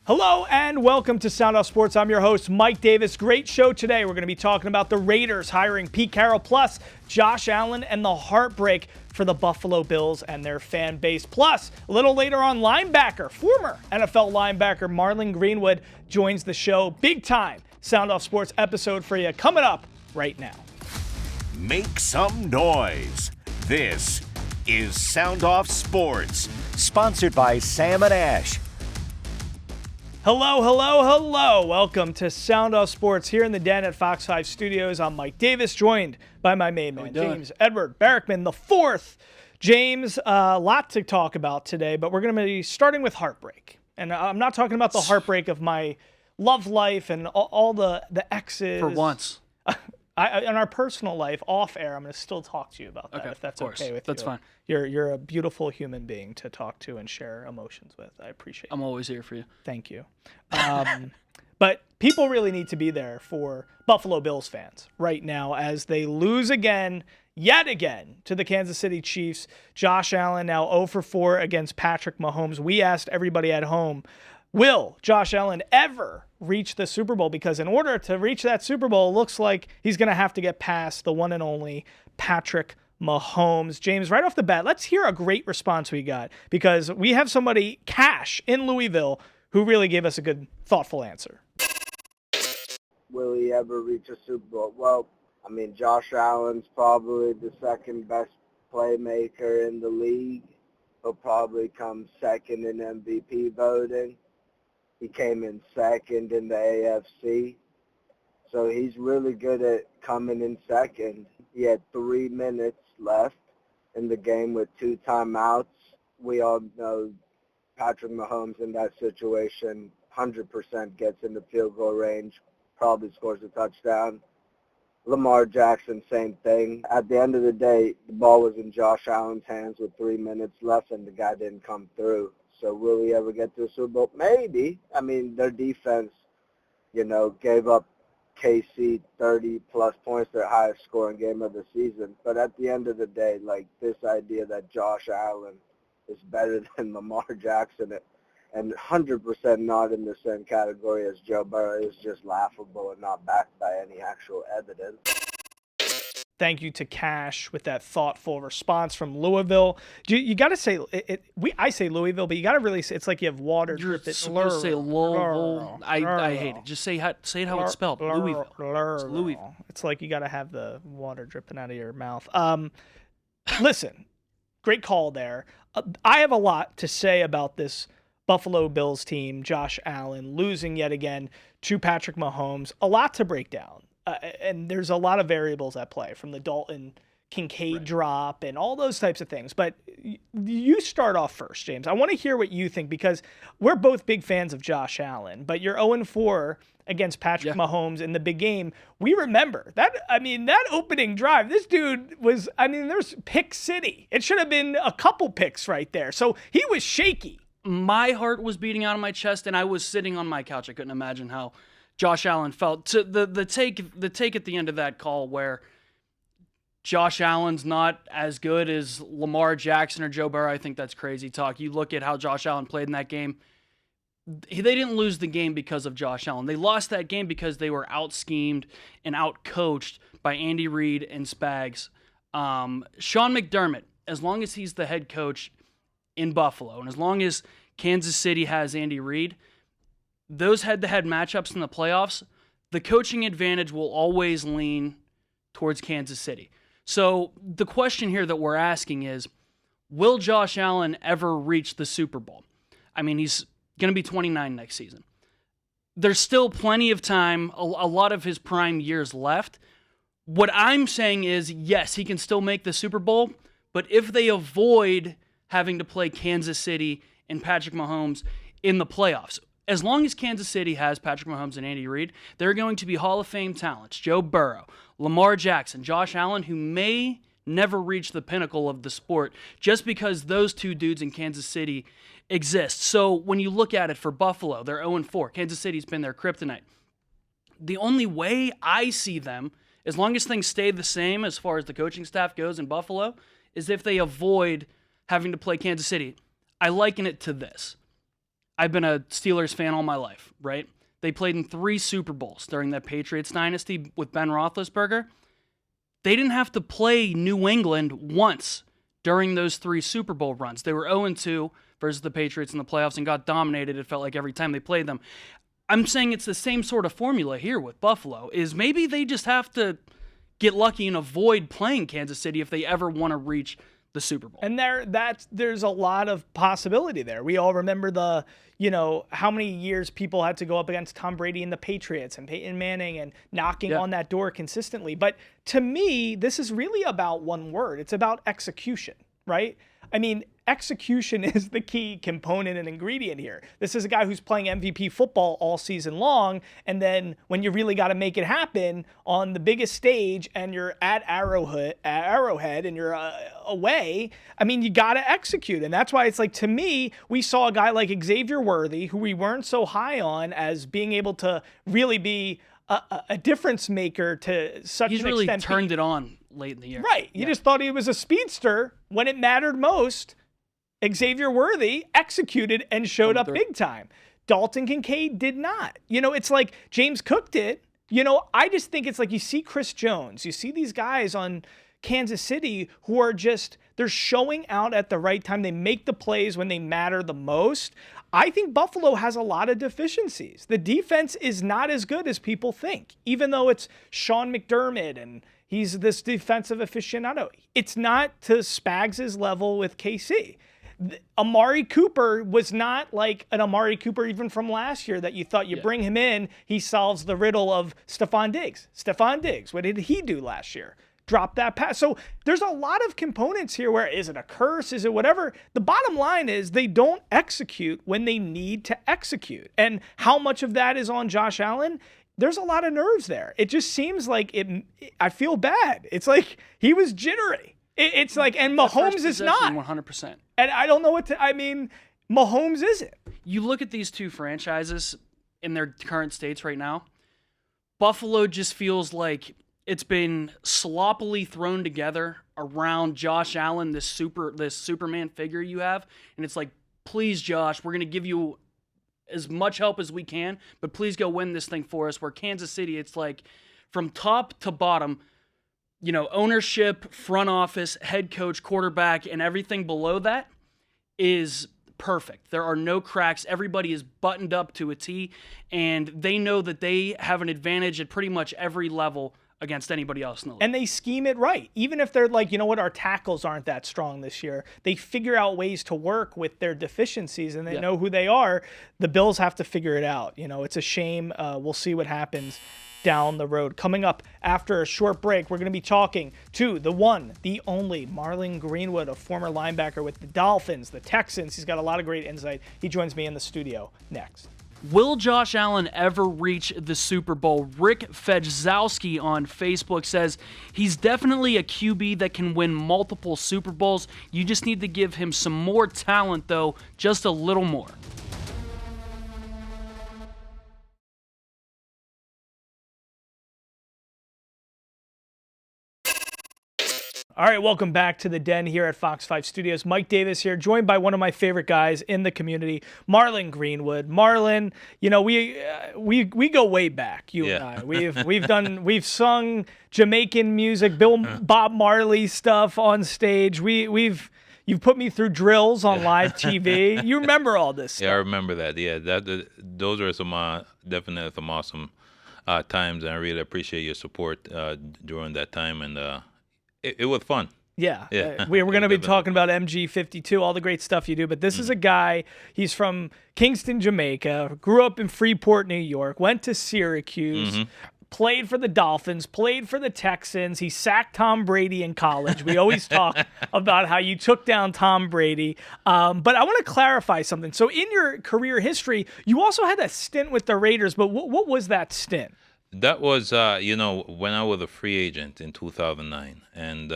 Hello and welcome to Sound Off Sports. I'm your host, Mike Davis. Great show today. We're going to be talking about the Raiders hiring Pete Carroll, plus Josh Allen and the heartbreak for the Buffalo Bills and their fan base. Plus, a little later on, former NFL linebacker Marlon Greenwood joins the show. Big time Sound Off Sports episode for you coming up right now. Make some noise. This is Sound Off Sports, sponsored by Sam and Ash. Hello, hello, hello. Welcome to Sound Off Sports here in the den at Fox 5 Studios. I'm Mike Davis, joined by my main man, James Edward Barrickman the fourth. James, a lot to talk about today, but we're going to be starting with heartbreak. And I'm not talking about the heartbreak of my love life and all the exes. For once. In our personal life, off air, I'm going to still talk to you about that, if that's okay with you. That's fine. You're a beautiful human being to talk to and share emotions with. I appreciate it. I'm always here for you. Thank you. But people really need to be there for Buffalo Bills fans right now as they lose yet again, to the Kansas City Chiefs. Josh Allen now 0 for 4 against Patrick Mahomes. We asked everybody at home, will Josh Allen ever reach the Super Bowl? Because in order to reach that Super Bowl, it looks like he's going to have to get past the one and only Patrick Mahomes. James, right off the bat, let's hear a great response we got, because we have somebody, Cash, in Louisville, who really gave us a good, thoughtful answer. Will he ever reach a Super Bowl? Well, I mean, Josh Allen's probably the second best playmaker in the league. He'll probably come second in MVP voting. He came in second in the AFC. So he's really good at coming in second. He had 3 minutes left in the game with 2 timeouts. We all know Patrick Mahomes in that situation 100% gets in the field goal range, probably scores a touchdown. Lamar Jackson, same thing. At the end of the day, the ball was in Josh Allen's hands with 3 minutes left, and the guy didn't come through. So will he ever get to a Super Bowl? Maybe. I mean, their defense, gave up KC 30-plus points, their highest scoring game of the season. But at the end of the day, this idea that Josh Allen is better than Lamar Jackson and 100% not in the same category as Joe Burrow is just laughable and not backed by any actual evidence. Thank you to Cash with that thoughtful response from Louisville. You got to say I say Louisville, but you got to really say it's like you have water dripping. You're supposed to say Louisville. I hate it. Just say it how it's spelled. Louisville. It's Louisville. It's like you got to have the water dripping out of your mouth. Listen, great call there. I have a lot to say about this Buffalo Bills team, Josh Allen losing yet again to Patrick Mahomes. A lot to break down. And there's a lot of variables at play, from the Dalton Kincaid drop and all those types of things. But you start off first, James. I want to hear what you think, because we're both big fans of Josh Allen, but you're 0-4 against Patrick Mahomes in the big game. We remember that. I mean, that opening drive, this dude was, there's pick city. It should have been a couple picks right there. So he was shaky. My heart was beating out of my chest, and I was sitting on my couch. I couldn't imagine how Josh Allen felt. To the take at the end of that call where Josh Allen's not as good as Lamar Jackson or Joe Burrow, I think that's crazy talk. You look at how Josh Allen played in that game. They didn't lose the game because of Josh Allen. They lost that game because they were out-schemed and out-coached by Andy Reid and Spags. Sean McDermott, as long as he's the head coach in Buffalo, and as long as Kansas City has Andy Reid, those head-to-head matchups in the playoffs, the coaching advantage will always lean towards Kansas City. So the question here that we're asking is, will Josh Allen ever reach the Super Bowl? I mean, he's going to be 29 next season. There's still plenty of time, a lot of his prime years left. What I'm saying is, yes, he can still make the Super Bowl, but if they avoid having to play Kansas City and Patrick Mahomes in the playoffs, as long as Kansas City has Patrick Mahomes and Andy Reid, they're going to be Hall of Fame talents. Joe Burrow, Lamar Jackson, Josh Allen, who may never reach the pinnacle of the sport just because those two dudes in Kansas City exist. So when you look at it for Buffalo, they're 0-4. Kansas City's been their kryptonite. The only way I see them, as long as things stay the same as far as the coaching staff goes in Buffalo, is if they avoid having to play Kansas City. I liken it to this. I've been a Steelers fan all my life, right? They played in 3 Super Bowls during that Patriots dynasty with Ben Roethlisberger. They didn't have to play New England once during those 3 Super Bowl runs. They were 0-2 versus the Patriots in the playoffs and got dominated, it felt like, every time they played them. I'm saying it's the same sort of formula here with Buffalo, is maybe they just have to get lucky and avoid playing Kansas City if they ever want to reach the Super Bowl. And there's a lot of possibility there. We all remember how many years people had to go up against Tom Brady and the Patriots and Peyton Manning and knocking on that door consistently. But to me, this is really about one word. It's about execution, right? I mean, execution is the key component and ingredient here. This is a guy who's playing MVP football all season long, and then when you really got to make it happen on the biggest stage and you're at Arrowhead and you're away, I mean, you got to execute. And that's why it's like, to me, we saw a guy like Xavier Worthy, who we weren't so high on as being able to really be a difference maker to such an extent. He's really turned it on late in the year. Right. You just thought he was a speedster when it mattered most. Xavier Worthy executed and showed up big time. Dalton Kincaid did not. It's like James Cook did. I just think it's like you see Chris Jones. You see these guys on Kansas City who are they're showing out at the right time. They make the plays when they matter the most. I think Buffalo has a lot of deficiencies. The defense is not as good as people think, even though it's Sean McDermott and he's this defensive aficionado. It's not to Spags' level with KC. Amari Cooper was not like an Amari Cooper even from last year that you thought you bring him in, he solves the riddle of Stephon Diggs. Stephon Diggs, what did he do last year? Drop that pass. So there's a lot of components here where, is it a curse? Is it whatever? The bottom line is they don't execute when they need to execute. And how much of that is on Josh Allen? There's a lot of nerves there. It just seems like I feel bad. It's like he was jittery. It's like, and Mahomes is not. 100%. And I don't know Mahomes isn't. You look at these two franchises in their current states right now. Buffalo just feels like it's been sloppily thrown together around Josh Allen, this Superman figure you have. And it's like, please, Josh, we're going to give you as much help as we can, but please go win this thing for us. Where Kansas City, it's like from top to bottom, ownership, front office, head coach, quarterback, and everything below that is perfect. There are no cracks. Everybody is buttoned up to a T, and they know that they have an advantage at pretty much every level against anybody else in the league. And they scheme it right. Even if they're like, our tackles aren't that strong this year, they figure out ways to work with their deficiencies, and they know who they are. The Bills have to figure it out. It's a shame. We'll see what happens down the road. Coming up after a short break, we're going to be talking to the one, the only Marlon Greenwood, a former linebacker with the Dolphins, the Texans. He's got a lot of great insight. He joins me in the studio next. Will Josh Allen ever reach the Super Bowl? Rick Fedzowski on Facebook says he's definitely a QB that can win multiple Super Bowls. You just need to give him some more talent, though, just a little more. All right, welcome back to the Den here at Fox 5 Studios. Mike Davis here, joined by one of my favorite guys in the community, Marlon Greenwood. Marlon, we go way back, you and I. We've sung Jamaican music, Bob Marley stuff on stage. You've put me through drills on live TV. You remember all this stuff. Yeah, I remember that. Yeah, those are definitely some awesome times, and I really appreciate your support during that time, and it was fun. Yeah. We're going to be talking about MG52, all the great stuff you do. But this is a guy, he's from Kingston, Jamaica, grew up in Freeport, New York, went to Syracuse, played for the Dolphins, played for the Texans. He sacked Tom Brady in college. We always talk about how you took down Tom Brady. But I want to clarify something. So in your career history, you also had a stint with the Raiders. But what was that stint? That was, when I was a free agent in 2009, and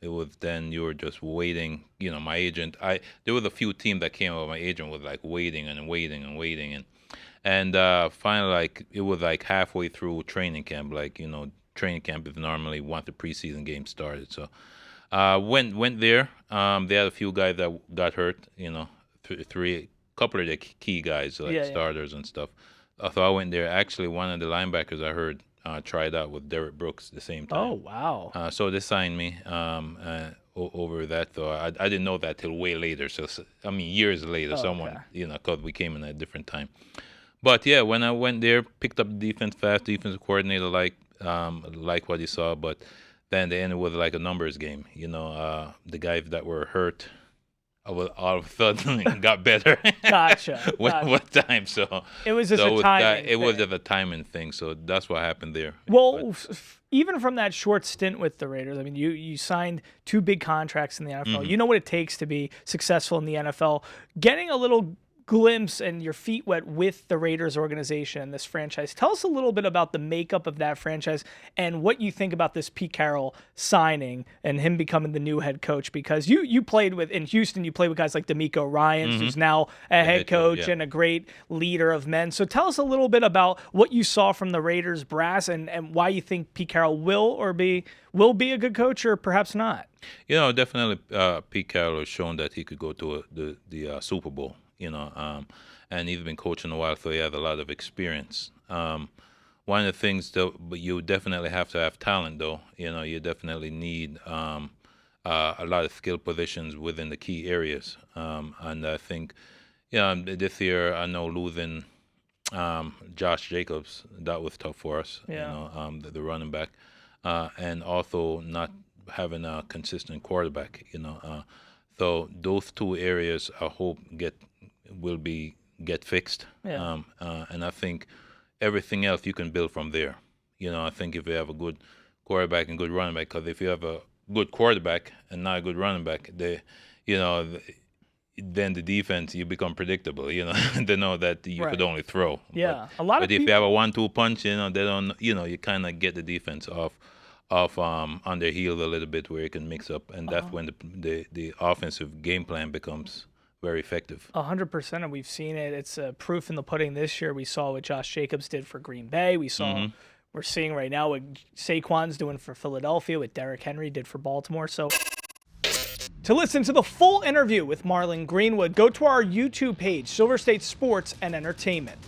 it was then you were just waiting. My agent, there was a few teams that came up. My agent was like waiting, and finally, like it was like halfway through training camp. Training camp is normally once the preseason game started. So, went there. They had a few guys that got hurt. couple of the key guys, like starters and stuff. So I went there. Actually, one of the linebackers I heard tried out with Derek Brooks the same time. Oh, wow. So they signed me over that. Though I didn't know that till way later. So I mean, years later, someone, because we came in at a different time. But yeah, when I went there, picked up defense fast. Defensive coordinator like what he saw, but then they ended with like a numbers game. The guys that were hurt, all of a sudden got better. Gotcha. What time? So it was just a timing. It was just a timing thing. So that's what happened there. Well, even from that short stint with the Raiders, I mean, you signed 2 big contracts in the NFL. Mm-hmm. You know what it takes to be successful in the NFL. Getting a little glimpse and your feet wet with the Raiders organization and this franchise. Tell us a little bit about the makeup of that franchise and what you think about this Pete Carroll signing and him becoming the new head coach, because you played with, in Houston, you played with guys like D'Amico Ryans, who's now a head coach and a great leader of men. So tell us a little bit about what you saw from the Raiders brass and why you think Pete Carroll will be a good coach or perhaps not. Definitely Pete Carroll has shown that he could go to the Super Bowl. And he's been coaching a while, so he has a lot of experience. One of the things, though, but you definitely have to have talent, though. You definitely need a lot of skill positions within the key areas. And I think, this year I know losing Josh Jacobs, that was tough for us. The running back, and also not having a consistent quarterback. So those 2 areas I hope will get fixed. And I think everything else you can build from there. I think if you have a good quarterback and good running back, because if you have a good quarterback and not a good running back, then the defense, you become predictable. They know that you could only throw. Yeah, but if you have a 1-2 punch, they don't. You kind of get the defense off on their heels a little bit, where you can mix up, and that's when the offensive game plan becomes very effective. 100%, and we've seen it. It's proof in the pudding this year. We saw what Josh Jacobs did for Green Bay. We're seeing right now what Saquon's doing for Philadelphia, what Derrick Henry did for Baltimore. So to listen to the full interview with Marlon Greenwood, go to our YouTube page, Silver State Sports and Entertainment.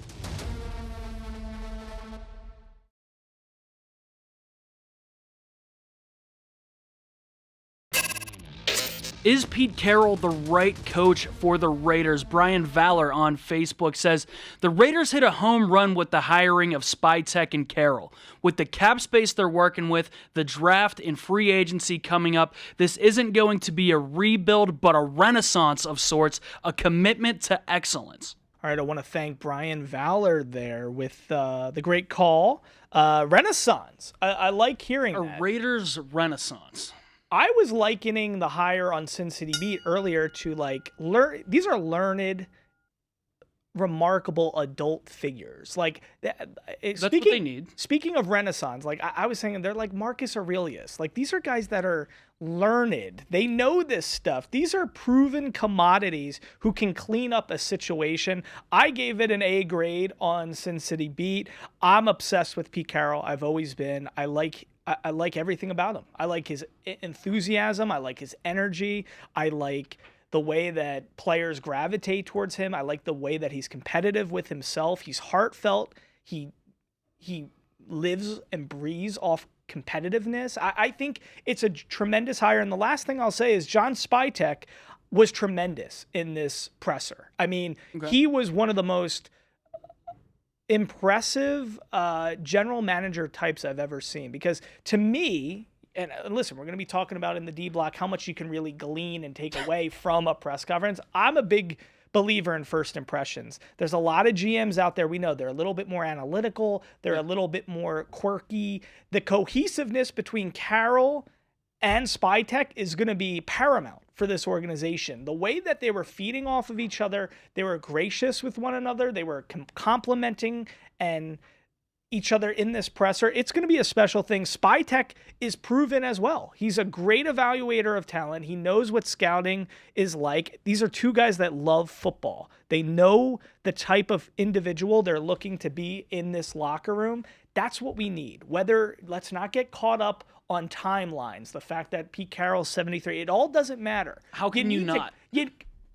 Is Pete Carroll the right coach for the Raiders? Brian Valor on Facebook says, the Raiders hit a home run with the hiring of Spytek and Carroll. With the cap space they're working with, the draft and free agency coming up, this isn't going to be a rebuild, but a renaissance of sorts, a commitment to excellence. All right, I want to thank Brian Valor there with the great call. Renaissance. I like hearing that. A Raiders renaissance. I was likening the hire on Sin City Beat earlier to these are learned, remarkable adult figures. That's what they need. Speaking of Renaissance, I was saying, they're like Marcus Aurelius. These are guys that are learned. They know this stuff. These are proven commodities who can clean up a situation. I gave it an A grade on Sin City Beat. I'm obsessed with Pete Carroll. I've always been. I like everything about him. I like his enthusiasm. I like his energy. I like the way that players gravitate towards him. I like the way that he's competitive with himself. He's heartfelt. He lives and breathes off competitiveness. I think it's a tremendous hire. And the last thing I'll say is John Spytek was tremendous in this presser. I mean, he was one of the most impressive general manager types I've ever seen, because to me, and listen, we're going to be talking about in the D block how much you can really glean and take away from a press conference. I'm a big believer in first impressions. There's a lot of GMs out there, we know they're a little bit more analytical, they're a little bit more quirky. The cohesiveness between Carroll and Spytek is going to be paramount for this organization. The way that they were feeding off of each other, they were gracious with one another, they were complimenting and each other in this presser. It's going to be a special thing. Spytek is proven as well. He's a great evaluator of talent. He knows what scouting is like. These are two guys that love football. They know the type of individual they're looking to be in this locker room. That's what we need. Let's not get caught up on timelines. The fact that Pete Carroll's 73, it all doesn't matter. How can you not?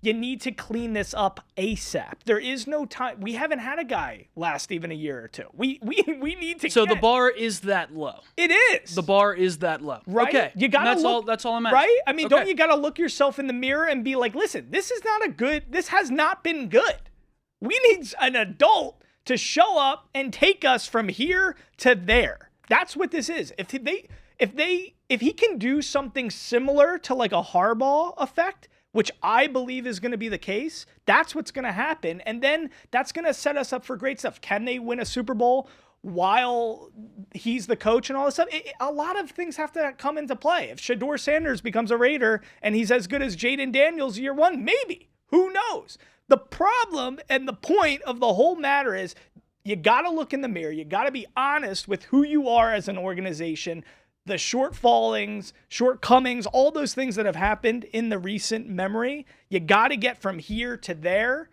You need to clean this up ASAP. There is no time. We haven't had a guy last even a year or two. We need to. So the bar is that low. It is. The bar is that low. Right? Okay. You gotta look. That's all I'm asking. Right? I mean, Okay. don't you gotta look yourself in the mirror and be like, listen, this has not been good. We need an adult to show up and take us from here to there. That's what this is. If he can do something similar to like a Harbaugh effect, which I believe is going to be the case, that's what's going to happen. And then that's going to set us up for great stuff. Can they win a Super Bowl while he's the coach and all this stuff? A lot of things have to come into play. If Shador Sanders becomes a Raider and he's as good as Jaden Daniels year one, maybe. Who knows? The problem and the point of the whole matter is you got to look in the mirror. You got to be honest with who you are as an organization, the shortcomings, all those things that have happened in the recent memory. You got to get from here to there.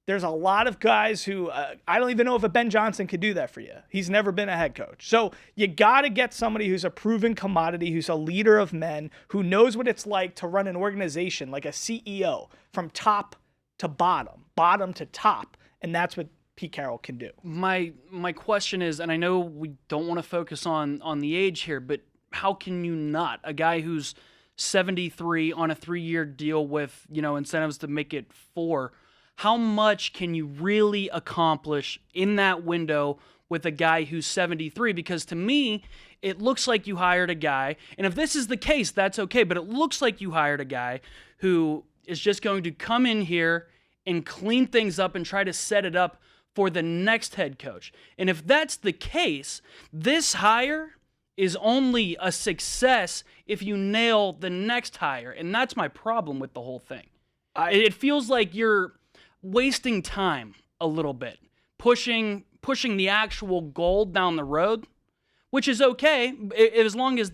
There's a lot of guys who, I don't even know if a Ben Johnson could do that for you. He's never been a head coach. So you got to get somebody who's a proven commodity, who's a leader of men, who knows what it's like to run an organization like a CEO from top to bottom to top. And that's what Pete Carroll can do. My question is, and I know we don't want to focus on the age here, but how can you not? A guy who's 73 on a 3-year deal with, incentives to make it 4, how much can you really accomplish in that window with a guy who's 73? Because to me, it looks like you hired a guy, and if this is the case, that's okay, but it looks like you hired a guy who is just going to come in here and clean things up and try to set it up for the next head coach. And if that's the case, this hire is only a success if you nail the next hire. And that's my problem with the whole thing. It feels like you're wasting time a little bit, pushing the actual goal down the road, which is okay as long as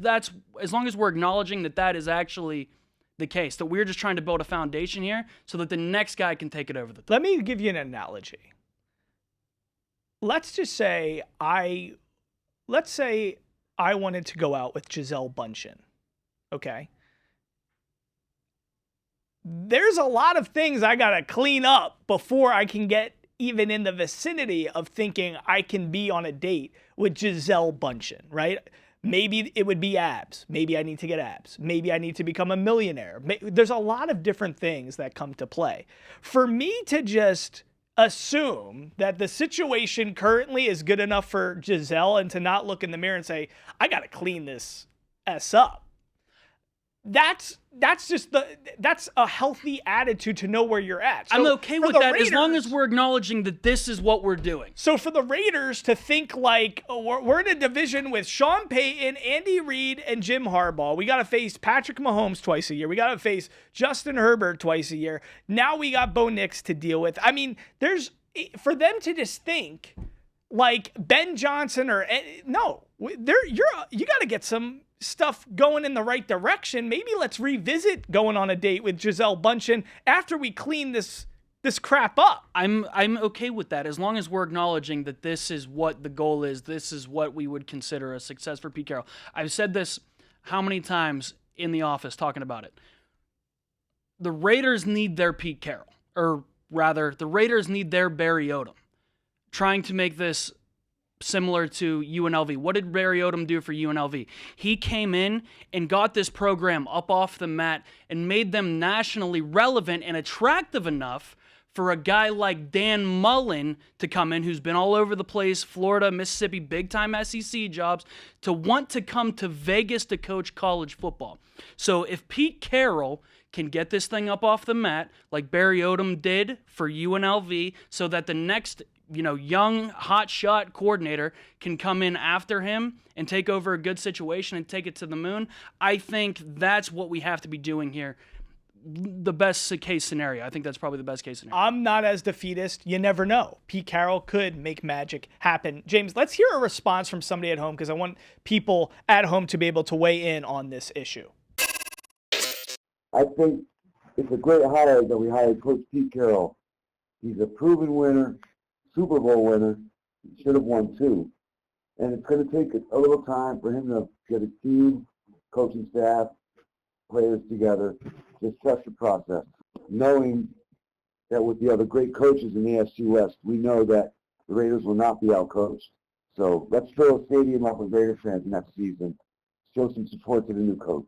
we're acknowledging that is actually the case, that we're just trying to build a foundation here so that the next guy can take it over the top. Let me give you an analogy. Let's say I wanted to go out with Gisele Bündchen. Okay. There's a lot of things I got to clean up before I can get even in the vicinity of thinking I can be on a date with Gisele Bündchen, right? Maybe it would be abs. Maybe I need to get abs. Maybe I need to become a millionaire. There's a lot of different things that come to play. For me to just assume that the situation currently is good enough for Gisele and to not look in the mirror and say, I got to clean this S up. That's a healthy attitude to know where you're at. So I'm okay with that as long as we're acknowledging that this is what we're doing. So for the Raiders to think like, oh, we're in a division with Sean Payton, Andy Reid, and Jim Harbaugh. We got to face Patrick Mahomes twice a year. We got to face Justin Herbert twice a year. Now we got Bo Nix to deal with. I mean, for them to just think like Ben Johnson you got to get some stuff going in the right direction. Maybe let's revisit going on a date with Gisele Bündchen after we clean this crap up. I'm okay with that as long as we're acknowledging that this is what the goal is. This is what we would consider a success for Pete Carroll. I've said this how many times in the office talking about it. The Raiders need their Pete Carroll, or rather, the Raiders need their Barry Odom, trying to make this similar to UNLV. What did Barry Odom do for UNLV? He came in and got this program up off the mat and made them nationally relevant and attractive enough for a guy like Dan Mullen to come in, who's been all over the place, Florida, Mississippi, big-time SEC jobs, to want to come to Vegas to coach college football. So if Pete Carroll can get this thing up off the mat like Barry Odom did for UNLV so that the next young hotshot coordinator can come in after him and take over a good situation and take it to the moon, I think that's what we have to be doing here. The best case scenario. I think that's probably the best case scenario. I'm not as defeatist. You never know. Pete Carroll could make magic happen. James, let's hear a response from somebody at home because I want people at home to be able to weigh in on this issue. I think it's a great hire that we hired Coach Pete Carroll. He's a proven winner, Super Bowl winner. He should have won 2. And it's going to take a little time for him to get a team, coaching staff, players together. Just trust the process. knowing that with the other great coaches in the AFC West, we know that the Raiders will not be outcoached. So let's fill a stadium up with Raider fans next season. Show some support to the new coach.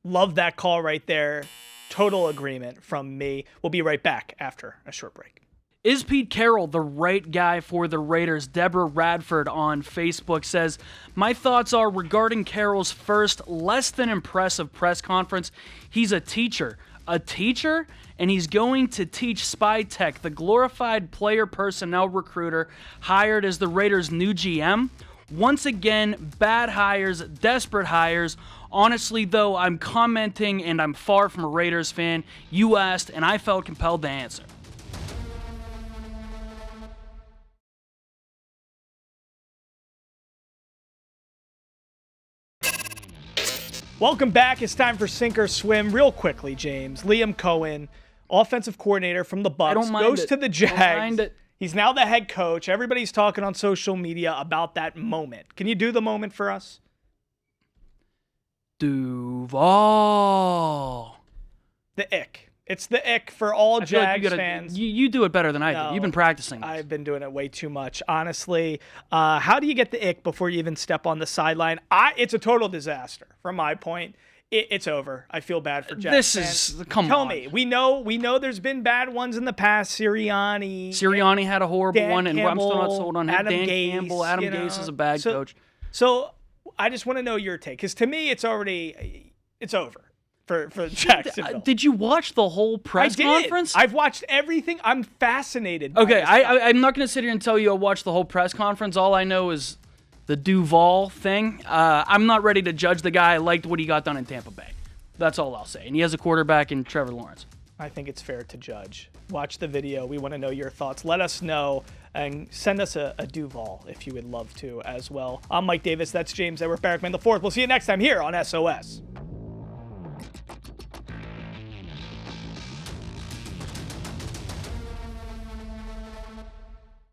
Love that call right there. Total agreement from me. We'll be right back after a short break. Is Pete Carroll the right guy for the Raiders? Deborah Radford on Facebook says, my thoughts are regarding Carroll's first less than impressive press conference. He's a teacher. A teacher? And he's going to teach Spy Tech, the glorified player personnel recruiter hired as the Raiders' new GM. Once again, bad hires, desperate hires. Honestly, though, I'm commenting and I'm far from a Raiders fan. You asked, and I felt compelled to answer. Welcome back. It's time for Sink or Swim. Real quickly, James. Liam Cohen, offensive coordinator from the Bucs, goes to the Jags. He's now the head coach. Everybody's talking on social media about that moment. Can you do the moment for us? Duval. The ick. It's the ick for all Jags fans. You do it better than I do. You've been practicing this. I've been doing it way too much, honestly. How do you get the ick before you even step on the sideline? It's a total disaster from my point. It's over. I feel bad for Jags fans. Tell me. We know there's been bad ones in the past. Sirianni had a horrible Dan one, and Campbell, I'm still not sold on him. Adam Dan Gase, Campbell. Adam Gase is a bad coach. So I just want to know your take, because to me, it's over for Jacksonville. Did you watch the whole press conference? I've watched everything. I'm fascinated. Okay, I'm not going to sit here and tell you I watched the whole press conference. All I know is the Duval thing. I'm not ready to judge the guy. I liked what he got done in Tampa Bay. That's all I'll say. And he has a quarterback in Trevor Lawrence. I think it's fair to judge. Watch the video. We want to know your thoughts. Let us know and send us a Duval if you would love to as well. I'm Mike Davis. That's James Edward Barrickman IV. We'll see you next time here on SOS.